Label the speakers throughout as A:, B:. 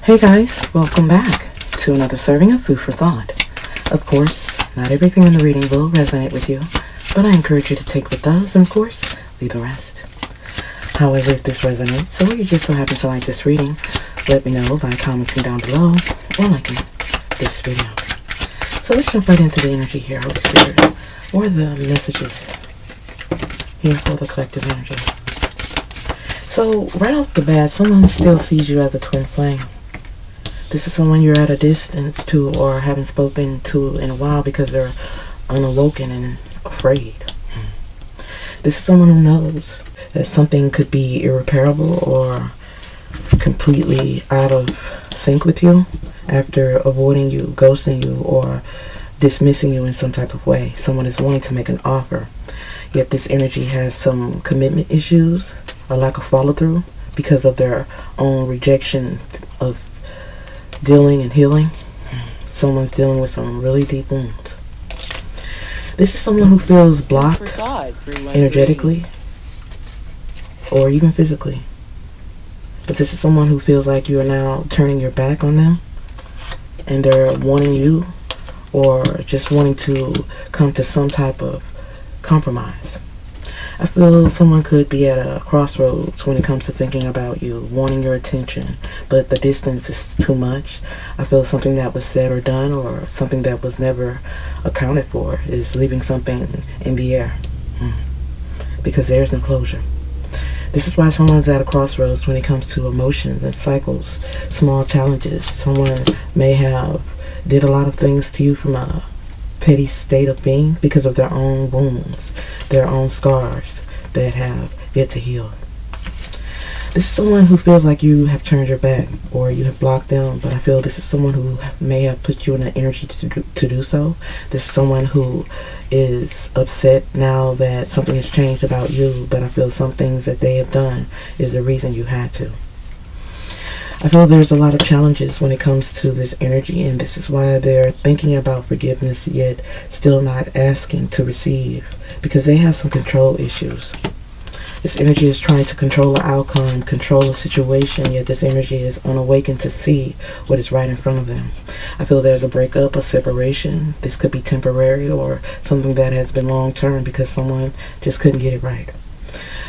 A: Hey guys, welcome back to another serving of food for thought. Of course, not everything in the reading will resonate with you, but I encourage you to take what does and of course, leave the rest. However, if this resonates or you just so happen to like this reading, let me know by commenting down below or liking this video. So let's jump right into the energy here, Holy Spirit, or the messages here for the collective energy. So right off the bat, someone still sees you as a twin flame. This is someone you're at a distance to or haven't spoken to in a while because they're unawoken and afraid. This is someone who knows that something could be irreparable or completely out of sync with you after avoiding you, ghosting you, or dismissing you in some type of way. Someone is wanting to make an offer, yet this energy has some commitment issues, a lack of follow-through because of their own rejection of dealing and healing. Someone's dealing with some really deep wounds. This is someone who feels blocked energetically or even physically. But this is someone who feels like you are now turning your back on them and they're wanting you or just wanting to come to some type of compromise. I feel someone could be at a crossroads when it comes to thinking about you, wanting your attention, but the distance is too much. I feel something that was said or done or something that was never accounted for is leaving something in the air because there's no closure. This is why someone's at a crossroads when it comes to emotions and cycles, small challenges. Someone may have did a lot of things to you from a petty state of being because of their own wounds, their own scars that have yet to heal. This is someone who feels like you have turned your back or you have blocked them, but I feel this is someone who may have put you in the energy to do so. This is someone who is upset now that something has changed about you, but I feel some things that they have done is the reason you had to. I feel there's a lot of challenges when it comes to this energy, and this is why they're thinking about forgiveness yet still not asking to receive, because they have some control issues. This energy is trying to control the outcome, control a situation, yet this energy is unawakened to see what is right in front of them. I feel there's a breakup, a separation. This could be temporary or something that has been long-term because someone just couldn't get it right.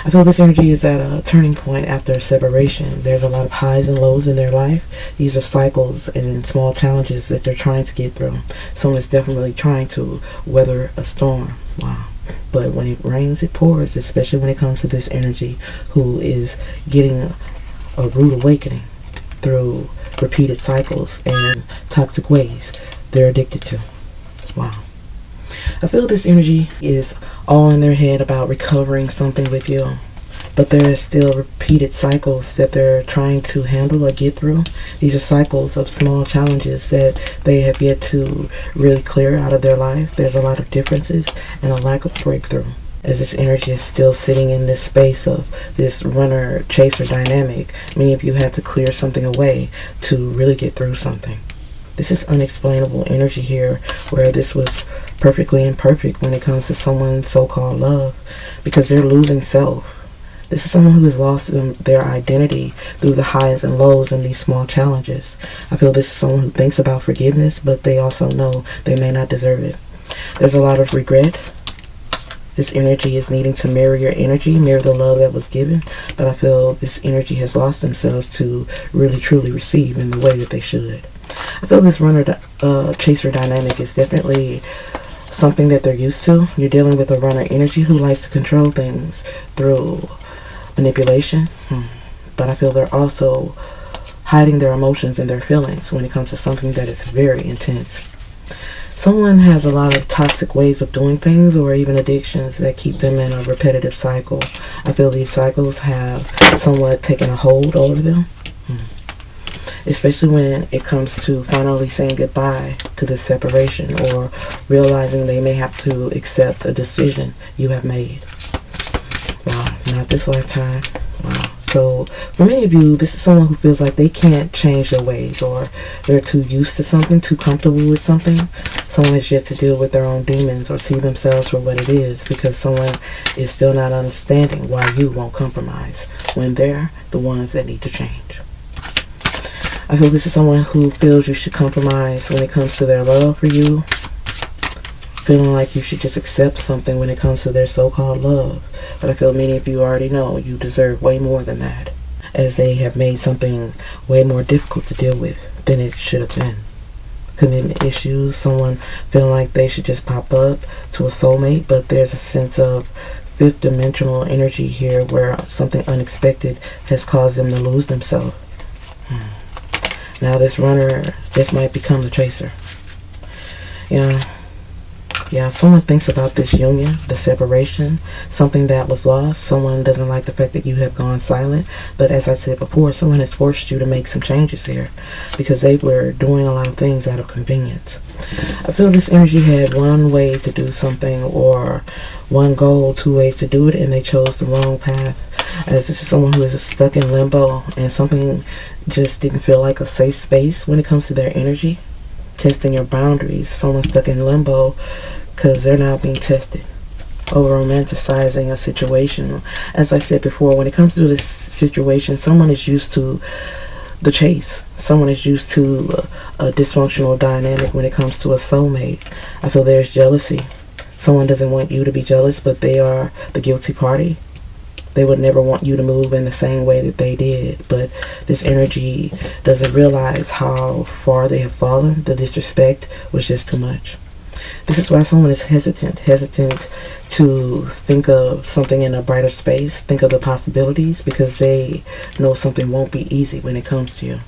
A: I feel this energy is at a turning point after a separation. There's a lot of highs and lows in their life. These are cycles and small challenges that they're trying to get through. Someone is definitely trying to weather a storm. Wow. But when it rains, it pours, especially when it comes to this energy who is getting a rude awakening through repeated cycles and toxic ways they're addicted to. Wow. I feel this energy is all in their head about recovering something with you, but there is still repeated cycles that they're trying to handle or get through. These are cycles of small challenges that they have yet to really clear out of their life. There's a lot of differences and a lack of breakthrough, as this energy is still sitting in this space of this runner-chaser dynamic. Many of you had to clear something away to really get through something. This is unexplainable energy here, where this was perfectly imperfect when it comes to someone's so-called love, because they're losing self. This is someone who has lost their identity through the highs and lows and these small challenges. I feel this is someone who thinks about forgiveness, but they also know they may not deserve it. There's a lot of regret. This energy is needing to mirror your energy, mirror the love that was given, but I feel this energy has lost themselves to really truly receive in the way that they should. I feel this runner-chaser dynamic is definitely something that they're used to. You're dealing with a runner energy who likes to control things through manipulation, but I feel they're also hiding their emotions and their feelings when it comes to something that is very intense. Someone has a lot of toxic ways of doing things or even addictions that keep them in a repetitive cycle. I feel these cycles have somewhat taken a hold over them. Especially when it comes to finally saying goodbye to this separation or realizing they may have to accept a decision you have made. Wow, not this lifetime. Wow. So for many of you, this is someone who feels like they can't change their ways or they're too used to something, too comfortable with something. Someone has yet to deal with their own demons or see themselves for what it is because someone is still not understanding why you won't compromise when they're the ones that need to change. I feel this is someone who feels you should compromise when it comes to their love for you, feeling like you should just accept something when it comes to their so-called love. But I feel many of you already know you deserve way more than that, as they have made something way more difficult to deal with than it should have been. Commitment issues, someone feeling like they should just pop up to a soulmate, but there's a sense of fifth dimensional energy here where something unexpected has caused them to lose themselves. Now this runner just might become the chaser. Yeah, someone thinks about this union, the separation, something that was lost. Someone doesn't like the fact that you have gone silent. But as I said before, someone has forced you to make some changes here because they were doing a lot of things out of convenience. I feel this energy had one way to do something or one goal, two ways to do it, and they chose the wrong path. As this is someone who is stuck in limbo and something just didn't feel like a safe space when it comes to their energy. Testing your boundaries, someone stuck in limbo because they're now being tested, over romanticizing a situation. As I said before, when it comes to this situation, someone is used to the chase. Someone is used to a dysfunctional dynamic when it comes to a soulmate. I feel there's jealousy. Someone doesn't want you to be jealous, but they are the guilty party. They would never want you to move in the same way that they did, but this energy doesn't realize how far they have fallen. The disrespect was just too much. This is why someone is hesitant to think of something in a brighter space, think of the possibilities, because they know something won't be easy when it comes to you.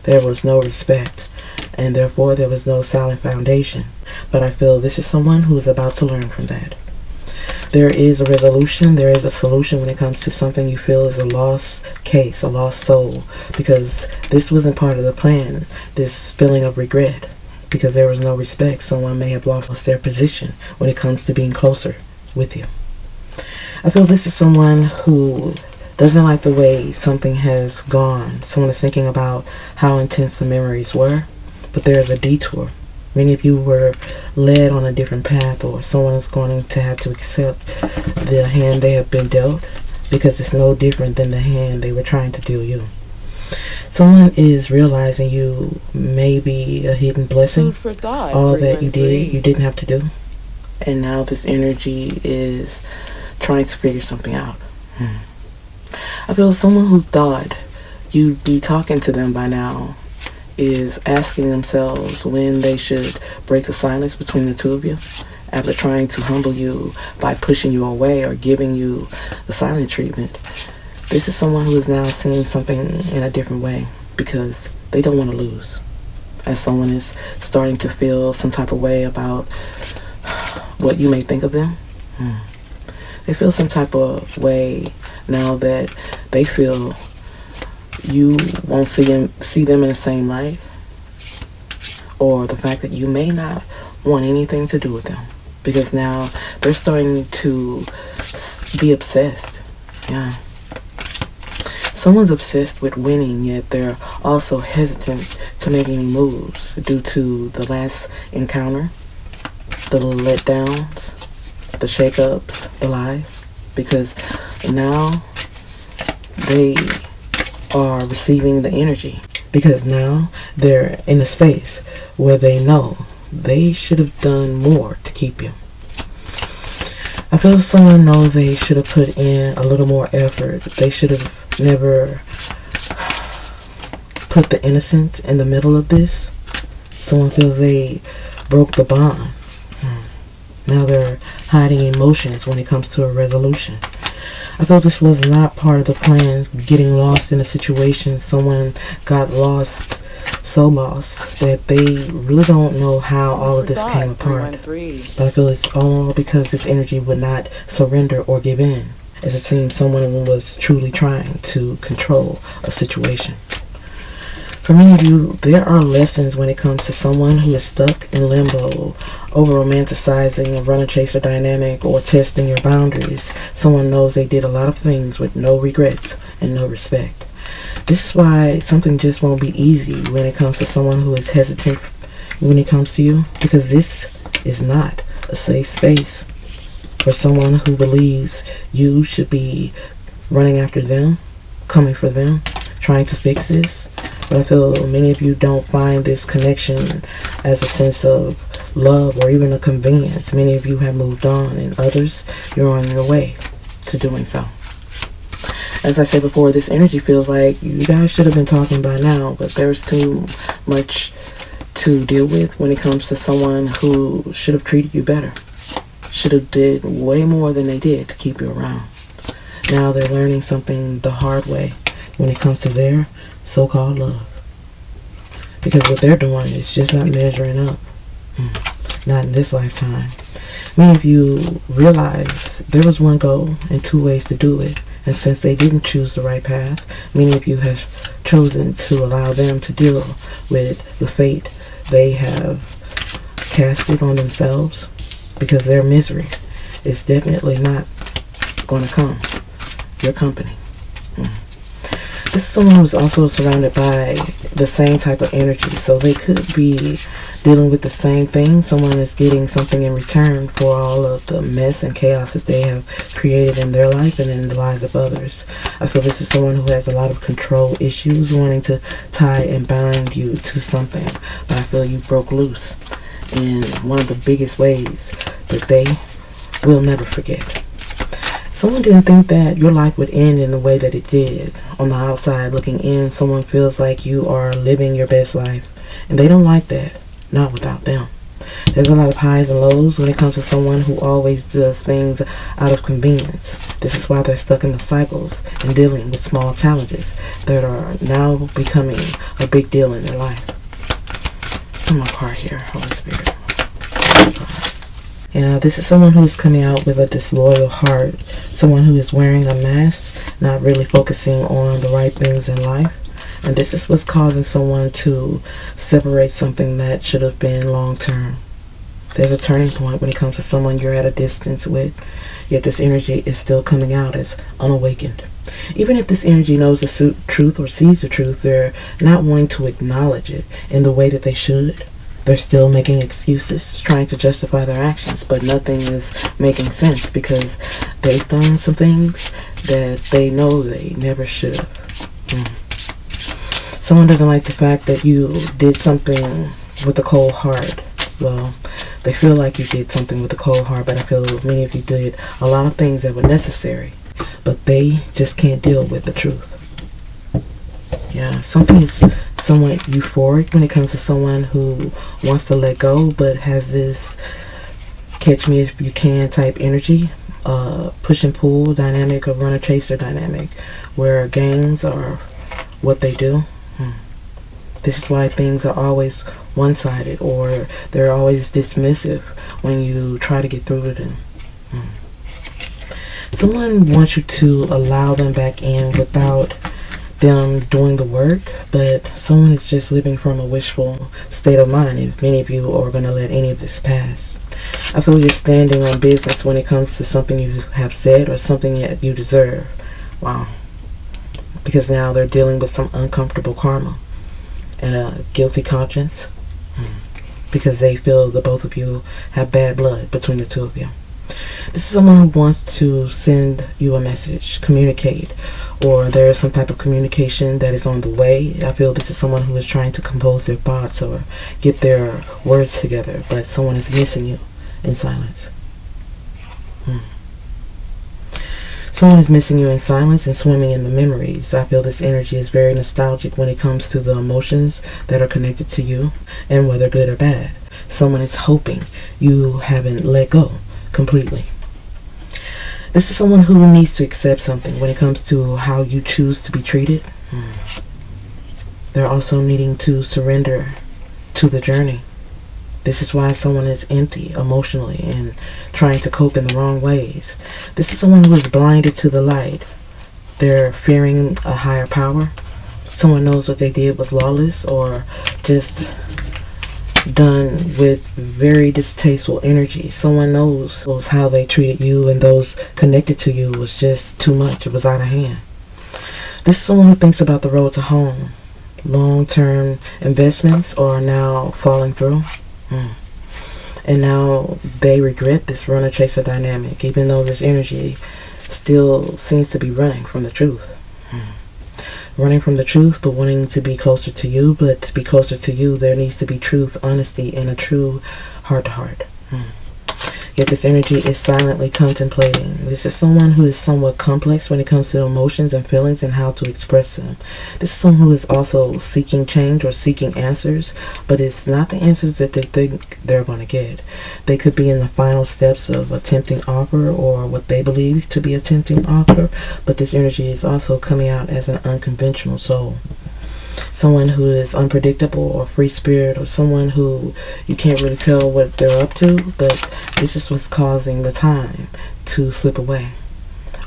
A: There was no respect, and therefore there was no solid foundation. But I feel this is someone who is about to learn from that. There is a resolution, there is a solution when it comes to something you feel is a lost case, a lost soul, because this wasn't part of the plan, this feeling of regret, because there was no respect. Someone may have lost their position when it comes to being closer with you. I feel this is someone who doesn't like the way something has gone. Someone is thinking about how intense the memories were, but there's a detour. Many of you were led on a different path, or someone is going to have to accept the hand they have been dealt, because it's no different than the hand they were trying to deal you. Someone is realizing you may be a hidden blessing.
B: Food for thought.
A: All that you did, you didn't have to do. And now this energy is trying to figure something out. I feel someone who thought you'd be talking to them by now is asking themselves when they should break the silence between the two of you after trying to humble you by pushing you away or giving you the silent treatment. This is someone who is now seeing something in a different way because they don't want to lose. As someone is starting to feel some type of way about what you may think of them. They feel some type of way now that they feel you won't see them in the same light, or the fact that you may not want anything to do with them, because now they're starting to be obsessed. Someone's obsessed with winning, yet they're also hesitant to make any moves due to the last encounter, the letdowns, the shakeups, the lies, because now they are receiving the energy, because now they're in a space where they know they should have done more to keep you. I feel someone knows they should have put in a little more effort. They should have never put the innocence in the middle of this. Someone feels they broke the bond. Now they're hiding emotions when it comes to a resolution. I felt this was not part of the plans, getting lost in a situation. Someone got lost, so lost, that they really don't know how all of this came apart. But I feel it's all because this energy would not surrender or give in, as it seems someone was truly trying to control a situation. For many of you, there are lessons when it comes to someone who is stuck in limbo, over romanticizing a runner-chaser dynamic, or testing your boundaries. Someone knows they did a lot of things with no regrets and no respect. This is why something just won't be easy when it comes to someone who is hesitant when it comes to you, because this is not a safe space for someone who believes you should be running after them, coming for them, trying to fix this. But I feel many of you don't find this connection as a sense of love or even a convenience. Many of you have moved on, and others, you're on your way to doing so. As I said before, this energy feels like you guys should have been talking by now, but there's too much to deal with when it comes to someone who should have treated you better. Should have did way more than they did to keep you around. Now they're learning something the hard way when it comes to their so-called love. Because what they're doing is just not measuring up. Not in this lifetime. Many of you realize there was one goal and two ways to do it. And since they didn't choose the right path, many of you have chosen to allow them to deal with the fate they have casted on themselves, because their misery is definitely not going to come your company. This is someone who's also surrounded by the same type of energy, so they could be dealing with the same thing. Someone is getting something in return for all of the mess and chaos that they have created in their life and in the lives of others. I feel this is someone who has a lot of control issues, wanting to tie and bind you to something, but I feel you broke loose in one of the biggest ways that they will never forget. Someone didn't think that your life would end in the way that it did. On the outside looking in, someone feels like you are living your best life, and they don't like that. Not without them. There's a lot of highs and lows when it comes to someone who always does things out of convenience. This is why they're stuck in the cycles and dealing with small challenges that are now becoming a big deal in their life. One more card here, Holy Spirit. Yeah, this is someone who is coming out with a disloyal heart. Someone who is wearing a mask, not really focusing on the right things in life. And this is what's causing someone to separate something that should have been long term. There's a turning point when it comes to someone you're at a distance with, yet this energy is still coming out as unawakened. Even if this energy knows the truth or sees the truth, they're not wanting to acknowledge it in the way that they should. They're still making excuses, trying to justify their actions, but nothing is making sense because they've done some things that they know they never should have. Someone doesn't like the fact that you did something with a cold heart. Well, they feel like you did something with a cold heart, but I feel many of you did a lot of things that were necessary, but they just can't deal with the truth. Yeah, something is somewhat euphoric when it comes to someone who wants to let go, but has this catch me if you can type energy, push and pull dynamic or runner chaser dynamic, where games are what they do. This is why things are always one-sided, or they're always dismissive when you try to get through to them. Someone wants you to allow them back in without them doing the work, but someone is just living from a wishful state of mind if many of you are going to let any of this pass. I feel you're standing on business when it comes to something you have said or something that you deserve. Wow. Because now they're dealing with some uncomfortable karma and a guilty conscience because they feel the both of you have bad blood between the two of you. This is someone who wants to send you a message, communicate, or there is some type of communication that is on the way. I feel this is someone who is trying to compose their thoughts or get their words together, but someone is missing you in silence. Someone is missing you in silence and swimming in the memories. I feel this energy is very nostalgic when it comes to the emotions that are connected to you, and whether good or bad. Someone is hoping you haven't let go completely. This is someone who needs to accept something when it comes to how you choose to be treated. They're also needing to surrender to the journey. This is why someone is empty emotionally and trying to cope in the wrong ways. This is someone who is blinded to the light. They're fearing a higher power. Someone knows what they did was lawless or just done with very distasteful energy. Someone knows how they treated you and those connected to you was just too much. It was out of hand. This is someone who thinks about the road to home. Long-term investments are now falling through. And now they regret this runner-chaser dynamic, even though this energy still seems to be running from the truth. running from the truth but wanting to be closer to you. But to be closer to you, there needs to be truth, honesty, and a true heart-to-heart. Yet this energy is silently contemplating. This is someone who is somewhat complex when it comes to emotions and feelings and how to express them. This is someone who is also seeking change or seeking answers, but it's not the answers that they think they're going to get. They could be in the final steps of attempting offer or what they believe to be attempting offer, but this energy is also coming out as an unconventional soul. Someone who is unpredictable or free spirit, or someone who you can't really tell what they're up to, but this is what's causing the time to slip away.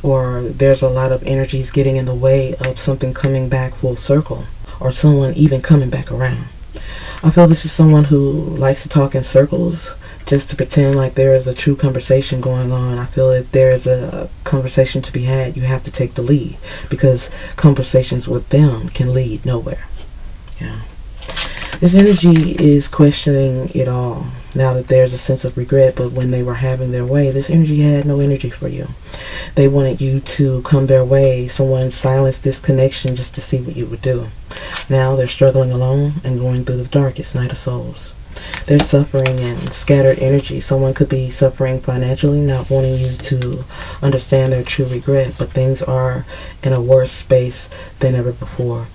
A: Or there's a lot of energies getting in the way of something coming back full circle, or someone even coming back around. I feel this is someone who likes to talk in circles just to pretend like there is a true conversation going on. I feel if there is a conversation to be had, you have to take the lead, because conversations with them can lead nowhere. Yeah. This energy is questioning it all now that there's a sense of regret, but when they were having their way, this energy had no energy for you. They wanted you to come their way. Someone silenced this connection just to see what you would do. Now they're struggling alone and going through the darkest night of souls. They're suffering and scattered energy. Someone could be suffering financially, not wanting you to understand their true regret, but things are in a worse space than ever before.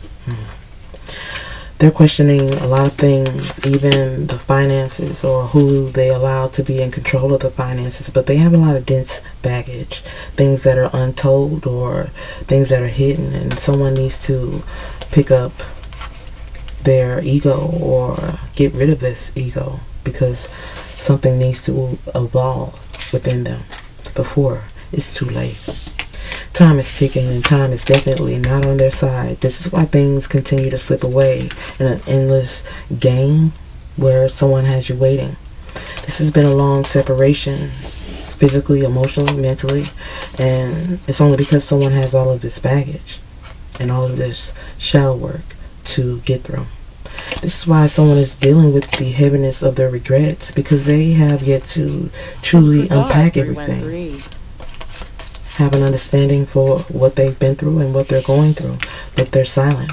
A: They're questioning a lot of things, even the finances or who they allow to be in control of the finances, but they have a lot of dense baggage, things that are untold or things that are hidden, and someone needs to pick up their ego or get rid of this ego, because something needs to evolve within them before it's too late. Time is ticking, and time is definitely not on their side. This is why things continue to slip away in an endless game where someone has you waiting. This has been a long separation, physically, emotionally, mentally, and it's only because someone has all of this baggage and all of this shadow work to get through. This is why someone is dealing with the heaviness of their regrets, because they have yet to truly unpack everything, have an understanding for what they've been through and what they're going through, but they're silent.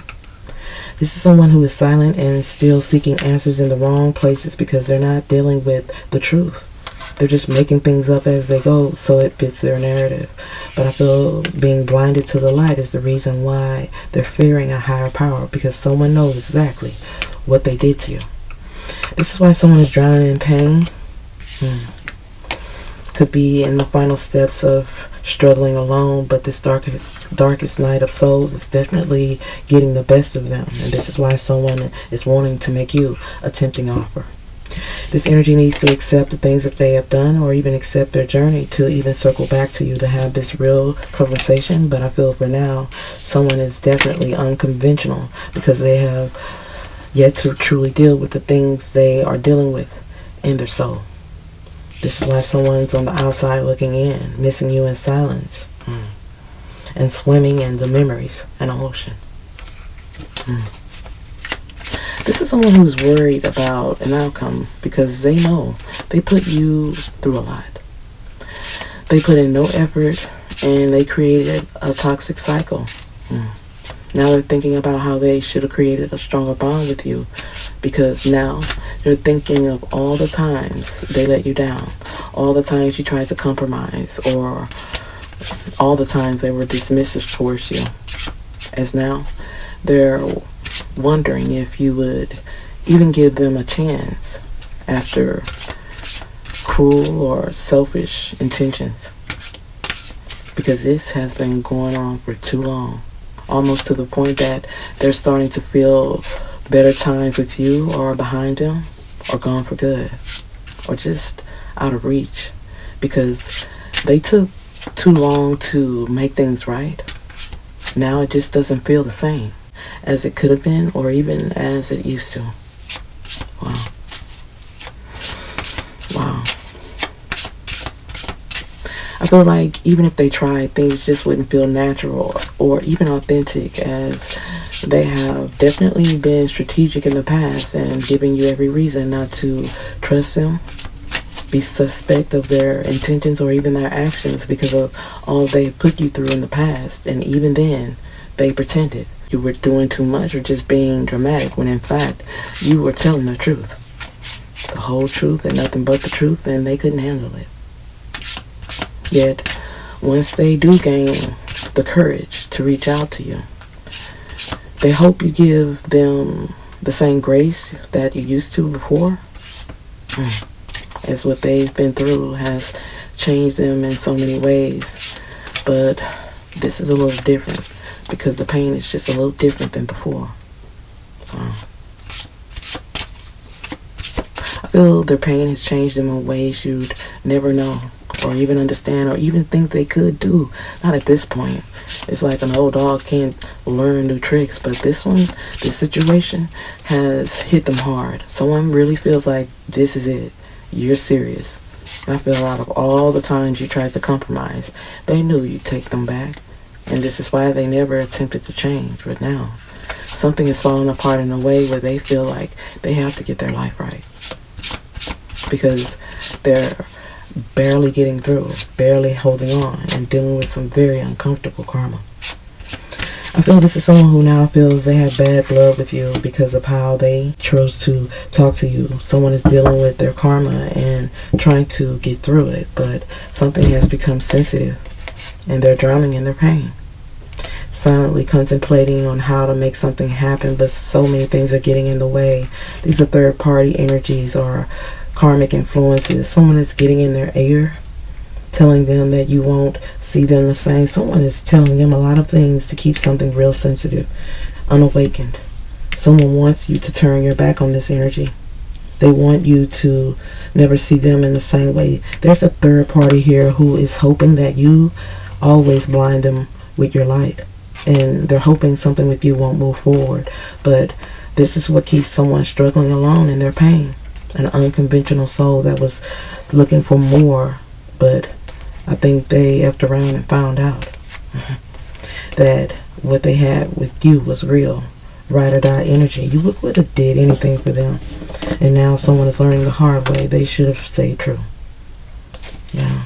A: This is someone who is silent and still seeking answers in the wrong places, because they're not dealing with the truth. They're just making things up as they go so it fits their narrative. But I feel being blinded to the light is the reason why they're fearing a higher power, because someone knows exactly what they did to you. This is why someone is drowning in pain. Could be in the final steps of struggling alone, but this darkest night of souls is definitely getting the best of them. And this is why someone is wanting to make you a tempting offer. This energy needs to accept the things that they have done, or even accept their journey to even circle back to you to have this real conversation. But I feel for now, someone is definitely unconventional, because they have yet to truly deal with the things they are dealing with in their soul. This is why someone's on the outside looking in, missing you in silence, and swimming in the memories and emotion. This is someone who's worried about an outcome, because they know they put you through a lot. They put in no effort, and they created a toxic cycle. Now they're thinking about how they should have created a stronger bond with you, because now they're thinking of all the times they let you down, all the times you tried to compromise, or all the times they were dismissive towards you. As now they're wondering if you would even give them a chance after cruel or selfish intentions, because this has been going on for too long, almost to the point that they're starting to feel better times with you are behind them, or gone for good, or just out of reach, because they took too long to make things right. Now it just doesn't feel the same as it could have been, or even as it used to. Wow. I feel like even if they tried, things just wouldn't feel natural or even authentic, as they have definitely been strategic in the past and giving you every reason not to trust them, be suspect of their intentions or even their actions, because of all they put you through in the past. And even then, they pretended. you were doing too much or just being dramatic, when in fact you were telling the truth. The whole truth and nothing but the truth, and they couldn't handle it. Yet, once they do gain the courage to reach out to you, they hope you give them the same grace that you used to before. As what they've been through has changed them in so many ways. But this is a little different because the pain is just a little different than before. I feel their pain has changed them in ways you'd never know or even understand or even think they could do. Not at this point. It's like an old dog can't learn new tricks, but this situation has hit them hard. Someone really feels like this is it. You're serious. And I feel out of all the times you tried to compromise, they knew you'd take them back. And this is why they never attempted to change. But now, something is falling apart in a way where they feel like they have to get their life right. Because they're barely getting through, barely holding on, and dealing with some very uncomfortable karma. I feel this is someone who now feels they have bad blood with you because of how they chose to talk to you. Someone is dealing with their karma and trying to get through it, but something has become sensitive, and they're drowning in their pain. Silently contemplating on how to make something happen, but so many things are getting in the way. These are third-party energies or karmic influences. Someone is getting in their ear, telling them that you won't see them the same. Someone is telling them a lot of things to keep something real sensitive, unawakened. Someone wants you to turn your back on this energy. They want you to never see them in the same way. There's a third party here who is hoping that you always blind them with your light. And they're hoping something with you won't move forward. But this is what keeps someone struggling alone in their pain. An unconventional soul that was looking for more, but I think they effed around and found out that what they had with you was real. Ride or die energy. You would have did anything for them. And now someone is learning the hard way. They should have stayed true. Yeah.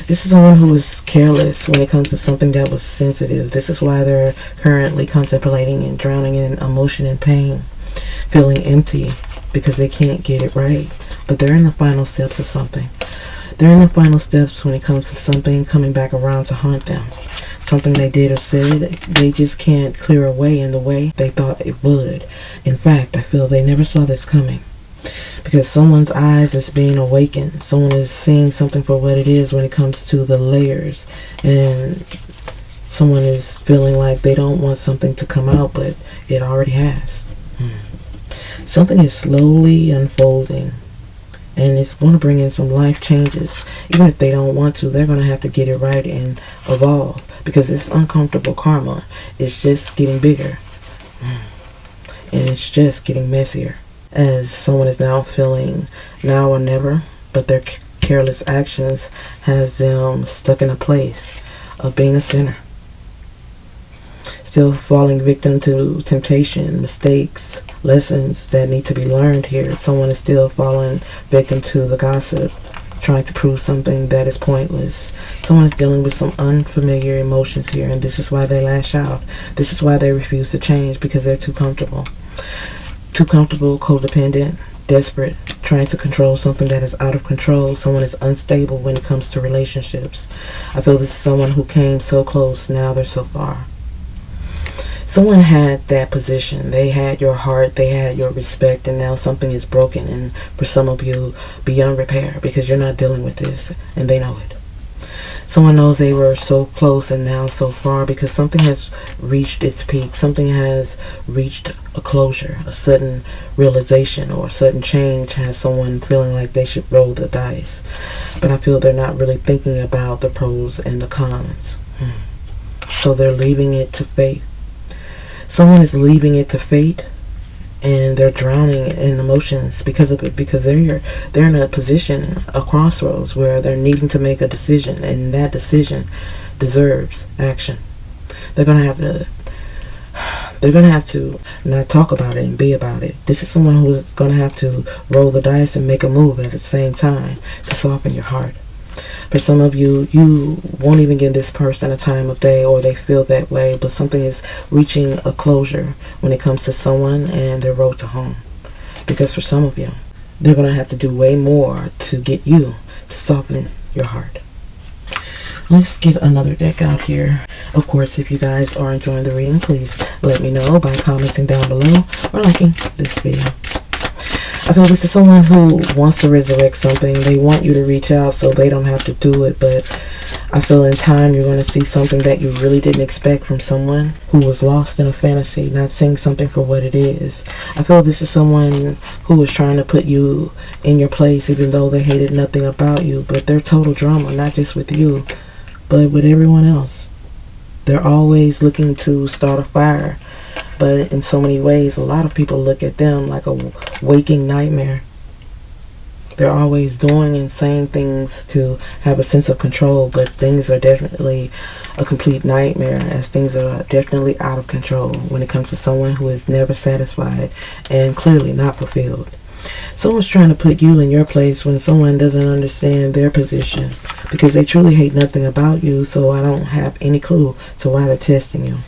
A: This is someone who is careless when it comes to something that was sensitive. This is why they're currently contemplating and drowning in emotion and pain. Feeling empty because they can't get it right. But they're in the final steps of something. They're in the final steps when it comes to something coming back around to haunt them. Something they did or said, they just can't clear away in the way they thought it would. In fact, I feel they never saw this coming. Because someone's eyes is being awakened. Someone is seeing something for what it is when it comes to the layers. And someone is feeling like they don't want something to come out, but it already has. Something is slowly unfolding. And it's going to bring in some life changes. Even if they don't want to, they're going to have to get it right and evolve. Because this uncomfortable karma is just getting bigger. And it's just getting messier. As someone is now feeling now or never, but their careless actions has them stuck in a place of being a sinner. Still falling victim to temptation, mistakes, lessons that need to be learned here. Someone is still falling victim to the gossip, trying to prove something that is pointless. Someone is dealing with some unfamiliar emotions here, and this is why they lash out. This is why they refuse to change, because they're too comfortable. Too comfortable, codependent, desperate, trying to control something that is out of control. Someone is unstable when it comes to relationships. I feel this is someone who came so close, now they're so far. Someone had that position. They had your heart, they had your respect, and now something is broken, and for some of you, beyond repair, because you're not dealing with this, and they know it. Someone knows they were so close and now so far because something has reached its peak. Something has reached a closure, a sudden realization or a sudden change has someone feeling like they should roll the dice. But I feel they're not really thinking about the pros and the cons. So they're leaving it to fate. Someone is leaving it to fate, and they're drowning in emotions because of it, because they're in a position, a crossroads, where they're needing to make a decision, and that decision deserves action. They're gonna have to not talk about it and be about it. This is someone who is gonna have to roll the dice and make a move at the same time to soften your heart. For some of you, you won't even give this person a time of day, or they feel that way, but something is reaching a closure when it comes to someone and their road to home. Because for some of you, they're going to have to do way more to get you to soften your heart. Let's get another deck out here. Of course, if you guys are enjoying the reading, please let me know by commenting down below or liking this video. I feel this is someone who wants to resurrect something. They want you to reach out so they don't have to do it, but I feel in time you're going to see something that you really didn't expect from someone who was lost in a fantasy, not seeing something for what it is. I feel this is someone who was trying to put you in your place even though they hated nothing about you, but they're total drama, not just with you, but with everyone else. They're always looking to start a fire. But in so many ways, a lot of people look at them like a waking nightmare. They're always doing and saying things to have a sense of control, but things are definitely a complete nightmare, as things are definitely out of control when it comes to someone who is never satisfied and clearly not fulfilled. Someone's trying to put you in your place when someone doesn't understand their position, because they truly hate nothing about you, so I don't have any clue to why they're testing you.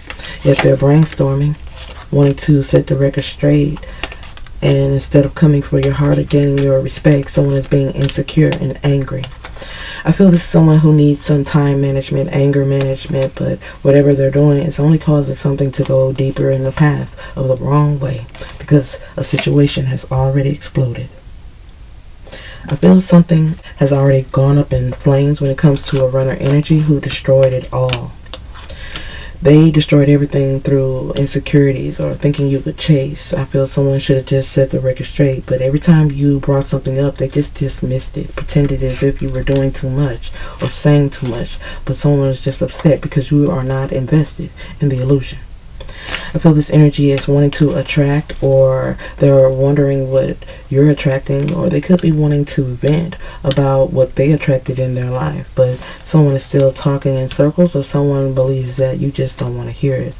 A: Yet they're brainstorming, wanting to set the record straight, and instead of coming for your heart or gaining your respect, someone is being insecure and angry. I feel this is someone who needs some time management, anger management, but whatever they're doing is only causing something to go deeper in the path of the wrong way, because a situation has already exploded. I feel something has already gone up in flames when it comes to a runner energy who destroyed it all. They destroyed everything through insecurities or thinking you could chase. I feel someone should have just set the record straight, but every time you brought something up, they just dismissed it, pretended as if you were doing too much or saying too much, but someone was just upset because you are not invested in the illusion. I feel this energy is wanting to attract, or they're wondering what you're attracting, or they could be wanting to vent about what they attracted in their life, but someone is still talking in circles, or someone believes that you just don't want to hear it.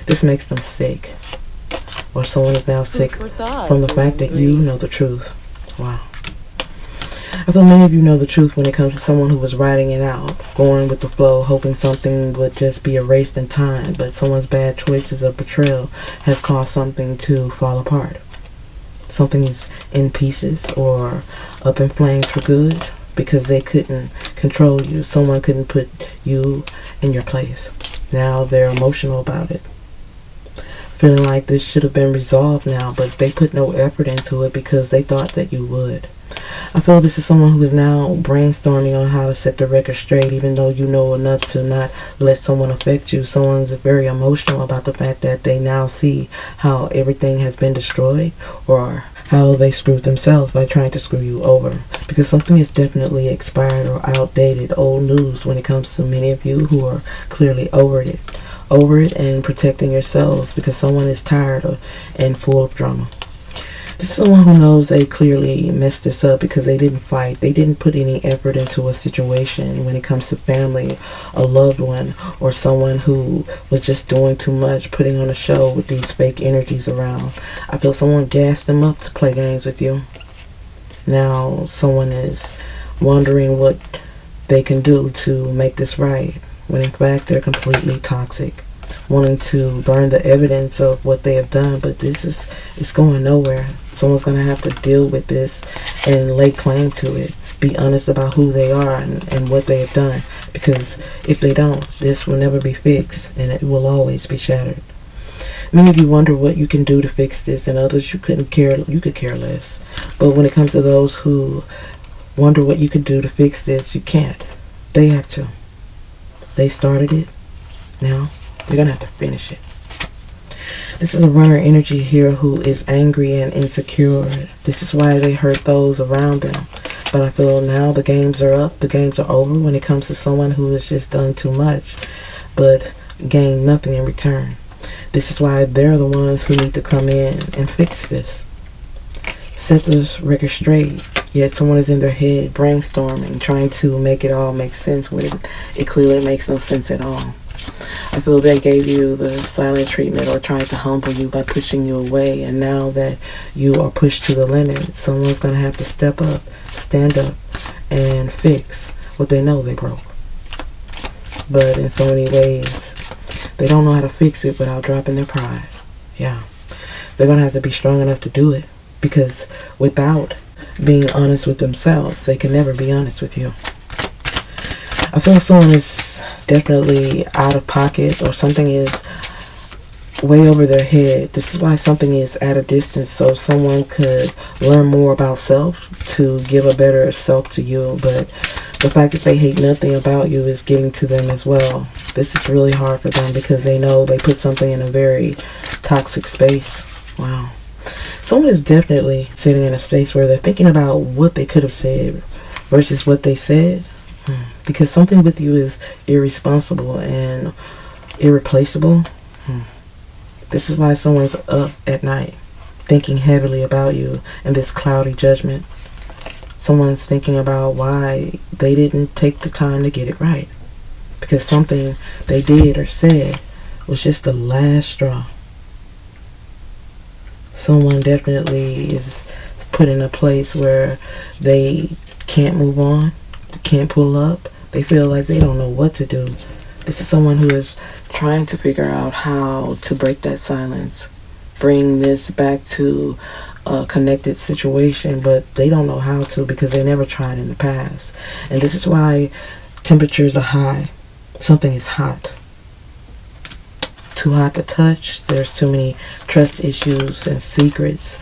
A: This makes them sick, or someone is now sick from the fact that you know the truth. Wow. I feel many of you know the truth when it comes to someone who was writing it out, going with the flow, hoping something would just be erased in time, but someone's bad choices of betrayal has caused something to fall apart. Something is in pieces or up in flames for good because they couldn't control you. Someone couldn't put you in your place. Now they're emotional about it, feeling like this should have been resolved now, but they put no effort into it because they thought that you would. I feel this is someone who is now brainstorming on how to set the record straight, even though you know enough to not let someone affect you. Someone's very emotional about the fact that they now see how everything has been destroyed, or how they screwed themselves by trying to screw you over. Because something is definitely expired or outdated, old news when it comes to many of you who are clearly over it and protecting yourselves because someone is tired and full of drama. This is someone who knows they clearly messed this up because they didn't fight. They didn't put any effort into a situation when it comes to family, a loved one, or someone who was just doing too much, putting on a show with these fake energies around. I feel someone gassed them up to play games with you. Now someone is wondering what they can do to make this right, when in fact they're completely toxic, wanting to burn the evidence of what they have done, but it's going nowhere. Someone's going to have to deal with this and lay claim to it, be honest about who they are and what they have done, because if they don't, this will never be fixed and it will always be shattered. Many of you wonder what you can do to fix this, and others you could care less. But when it comes to those who wonder what you can do to fix this, you can't. They have to. They started it. Now you're going to have to finish it. This is a runner energy here who is angry and insecure. This is why they hurt those around them. But I feel now the games are up. The games are over when it comes to someone who has just done too much but gained nothing in return. This is why they're the ones who need to come in and fix this. Set this record straight. Yet someone is in their head brainstorming, trying to make it all make sense when it clearly makes no sense at all. I feel they gave you the silent treatment or tried to humble you by pushing you away, and now that you are pushed to the limit, someone's going to have to step up, stand up, and fix what they know they broke. But in so many ways, they don't know how to fix it without dropping their pride. Yeah. They're going to have to be strong enough to do it, because without being honest with themselves, they can never be honest with you. I feel someone is definitely out of pocket, or something is way over their head. This is why something is at a distance, so someone could learn more about self to give a better self to you. But the fact that they hate nothing about you is getting to them as well. This is really hard for them, because they know they put something in a very toxic space. Wow. Someone is definitely sitting in a space where they're thinking about what they could have said versus what they said. Because something with you is irresponsible and irreplaceable. This is why someone's up at night thinking heavily about you in this cloudy judgment. Someone's thinking about why they didn't take the time to get it right, because something they did or said was just the last straw. Someone definitely is put in a place where they can't move on, can't pull up. They feel like they don't know what to do. This is someone who is trying to figure out how to break that silence, bring this back to a connected situation, but they don't know how to, because they never tried in the past. And this is why temperatures are high. Something is hot. Too hot to touch. There's too many trust issues and secrets.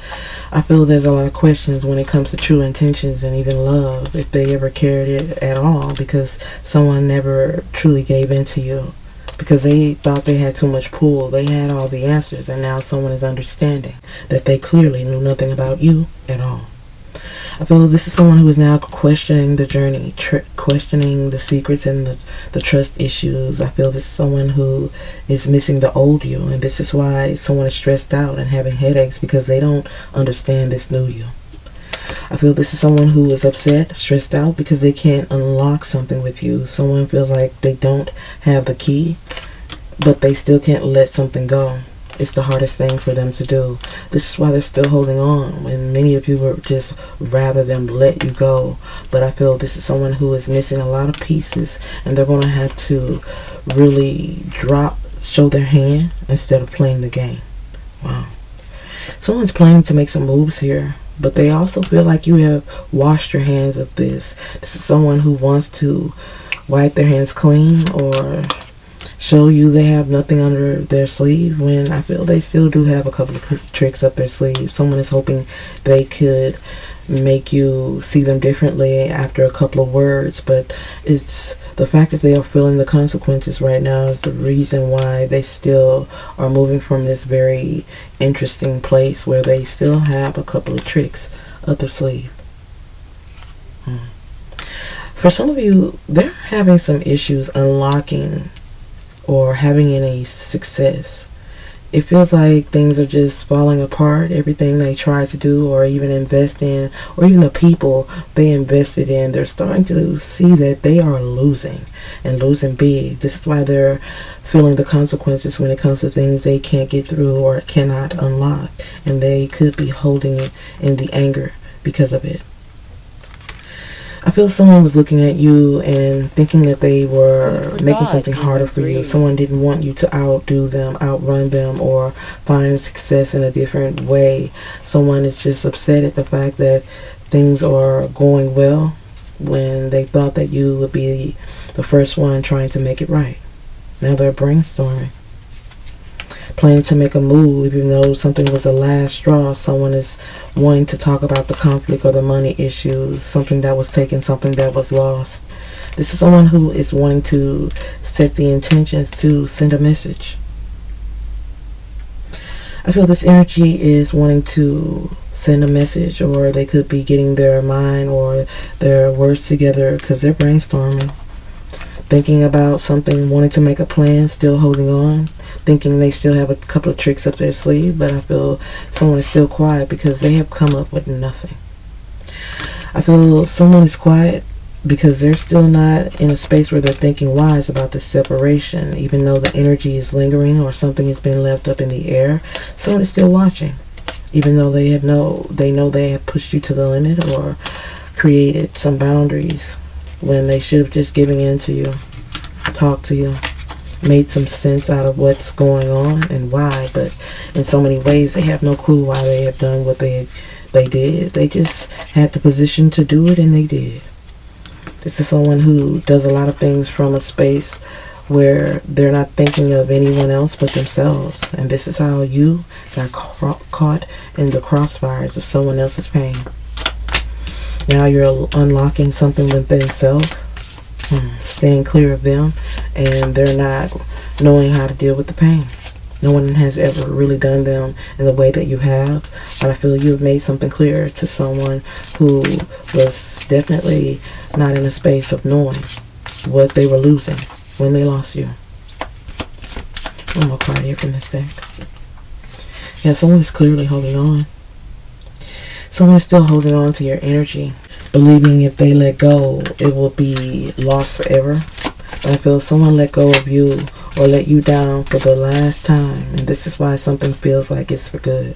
A: I feel there's a lot of questions when it comes to true intentions and even love, if they ever cared it at all, because someone never truly gave in to you, because they thought they had too much pull. They had all the answers, and now someone is understanding that they clearly knew nothing about you at all. I feel this is someone who is now questioning the journey, questioning the secrets and the trust issues. I feel this is someone who is missing the old you, and this is why someone is stressed out and having headaches, because they don't understand this new you. I feel this is someone who is upset, stressed out, because they can't unlock something with you. Someone feels like they don't have the key, but they still can't let something go. It's the hardest thing for them to do. This is why they're still holding on, and many of you would just rather them let you go. But I feel this is someone who is missing a lot of pieces, and they're going to have to really show their hand instead of playing the game. Wow. Someone's planning to make some moves here, but they also feel like you have washed your hands of this. This is someone who wants to wipe their hands clean, or show you they have nothing under their sleeve, when I feel they still do have a couple of tricks up their sleeve. Someone is hoping they could make you see them differently after a couple of words, but it's the fact that they are feeling the consequences right now is the reason why they still are moving from this very interesting place where they still have a couple of tricks up their sleeve. For some of you, they're having some issues unlocking or having any success. It feels like things are just falling apart. Everything they try to do or even invest in, or even the people they invested in, they're starting to see that they are losing, and losing big. This is why they're feeling the consequences when it comes to things they can't get through or cannot unlock, and they could be holding it in the anger because of it. I feel someone was looking at you and thinking that they were making something harder for you. Someone didn't want you to outdo them, outrun them, or find success in a different way. Someone is just upset at the fact that things are going well when they thought that you would be the first one trying to make it right. Now they're brainstorming, planning to make a move, even though something was the last straw. Someone is wanting to talk about the conflict or the money issues, something that was taken, something that was lost. This is someone who is wanting to set the intentions to send a message. I feel this energy is wanting to send a message, or they could be getting their mind or their words together because they're brainstorming, thinking about something, wanting to make a plan, still holding on, thinking they still have a couple of tricks up their sleeve. But I feel someone is still quiet because they have come up with nothing. I feel someone is quiet because they're still not in a space where they're thinking wise about the separation, even though the energy is lingering or something has been left up in the air. Someone is still watching, even though they know they have pushed you to the limit or created some boundaries. when they should have just given in to you, talked to you, made some sense out of what's going on and why. But in so many ways, they have no clue why they have done what they did. They just had the position to do it, and they did. This is someone who does a lot of things from a space where they're not thinking of anyone else but themselves. And this is how you got caught in the crossfires of someone else's pain. Now you're unlocking something within self, staying clear of them, and they're not knowing how to deal with the pain. No one has ever really done them in the way that you have, but I feel you've made something clear to someone who was definitely not in a space of knowing what they were losing when they lost you. One more card here from this deck. Yeah, someone is clearly holding on. Someone is still holding on to your energy, believing if they let go, it will be lost forever. But I feel someone let go of you or let you down for the last time, and this is why something feels like it's for good.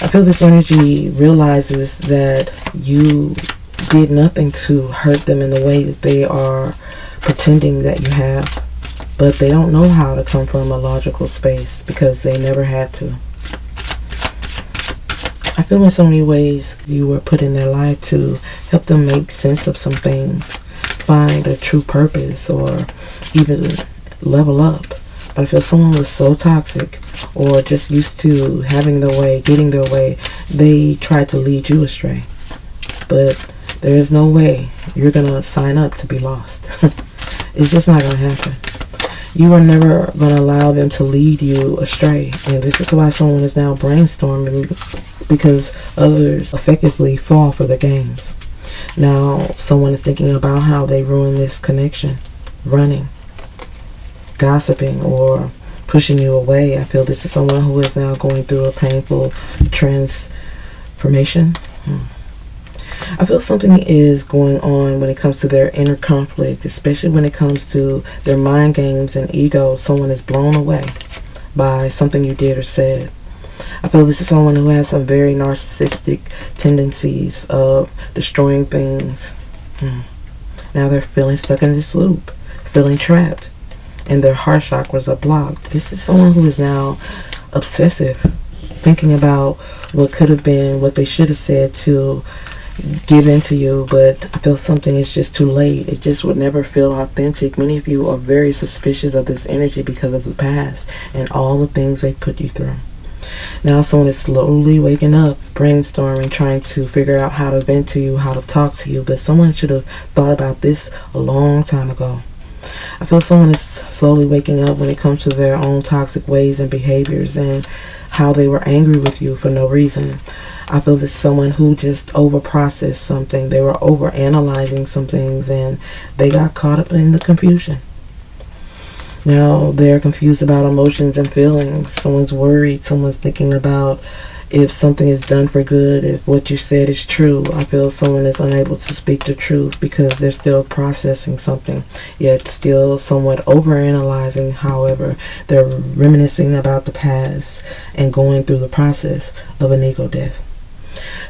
A: I feel this energy realizes that you did nothing to hurt them in the way that they are pretending that you have, but they don't know how to come from a logical space because they never had to. I feel in so many ways you were put in their life to help them make sense of some things, find a true purpose, or even level up. But I feel someone was so toxic or just used to having their way, getting their way, they tried to lead you astray. But there is no way you're going to sign up to be lost. It's just not going to happen. You are never going to allow them to lead you astray. And this is why someone is now brainstorming, because others effectively fall for their games. Now someone is thinking about how they ruined this connection, running, gossiping, or pushing you away. I feel this is someone who is now going through a painful transformation. I feel something is going on when it comes to their inner conflict, especially when it comes to their mind games and ego. Someone is blown away by something you did or said. I feel this is someone who has some very narcissistic tendencies of destroying things. Now they're feeling stuck in this loop, feeling trapped, and their heart chakras are blocked. This is someone who is now obsessive, thinking about what could have been, what they should have said to give in to you, but I feel something is just too late. It just would never feel authentic. Many of you are very suspicious of this energy because of the past and all the things they put you through. Now someone is slowly waking up, brainstorming, trying to figure out how to vent to you, how to talk to you, but someone should have thought about this a long time ago. I feel someone is slowly waking up when it comes to their own toxic ways and behaviors and how they were angry with you for no reason. I feel it's someone who just over-processed something. They were over-analyzing some things and they got caught up in the confusion. Now they're confused about emotions and feelings. Someone's worried. Someone's thinking about if something is done for good, if what you said is true. I feel someone is unable to speak the truth because they're still processing something, yet still somewhat overanalyzing. However, they're reminiscing about the past and going through the process of an ego death.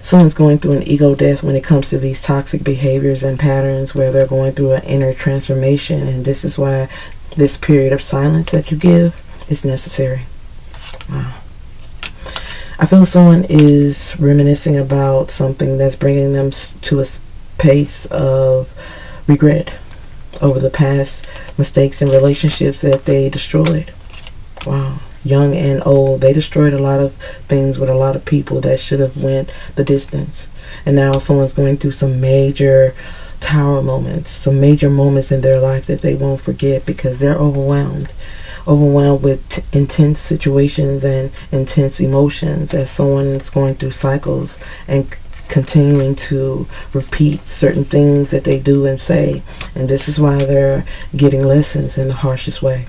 A: Someone's going through an ego death when it comes to these toxic behaviors and patterns where they're going through an inner transformation, and this is why this period of silence that you give is necessary. Wow. I feel someone is reminiscing about something that's bringing them to a space of regret over the past mistakes and relationships that they destroyed. Wow. Young and old, they destroyed a lot of things with a lot of people that should have went the distance. And now someone's going through some major tower moments, some major moments in their life that they won't forget because they're overwhelmed with intense situations and intense emotions as someone is going through cycles and continuing to repeat certain things that they do and say, and this is why they're getting lessons in the harshest way.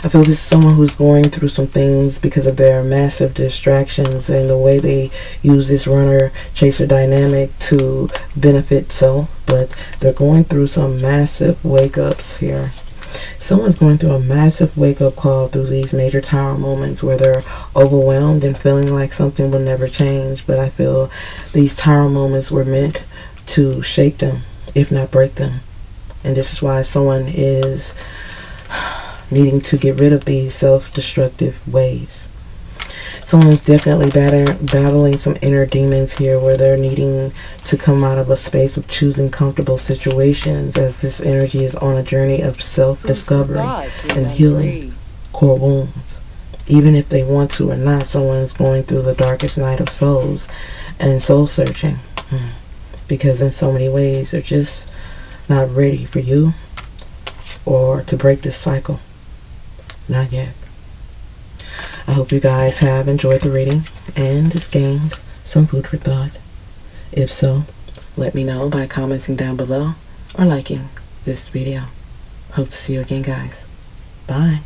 A: I feel this is someone who's going through some things because of their massive distractions and the way they use this runner-chaser dynamic to benefit self, but they're going through some massive wake-ups here. Someone's going through a massive wake-up call through these major tower moments where they're overwhelmed and feeling like something will never change, but I feel these tower moments were meant to shake them if not break them. And this is why someone is needing to get rid of these self-destructive ways. Someone is definitely battling some inner demons here, where they're needing to come out of a space of choosing comfortable situations, as this energy is on a journey of self-discovery and healing core wounds. Even if they want to or not, someone is going through the darkest night of souls and soul searching, because in so many ways they're just not ready for you or to break this cycle. Not yet. I hope you guys have enjoyed the reading and has gained some food for thought. If so, let me know by commenting down below or liking this video. Hope to see you again, guys. Bye.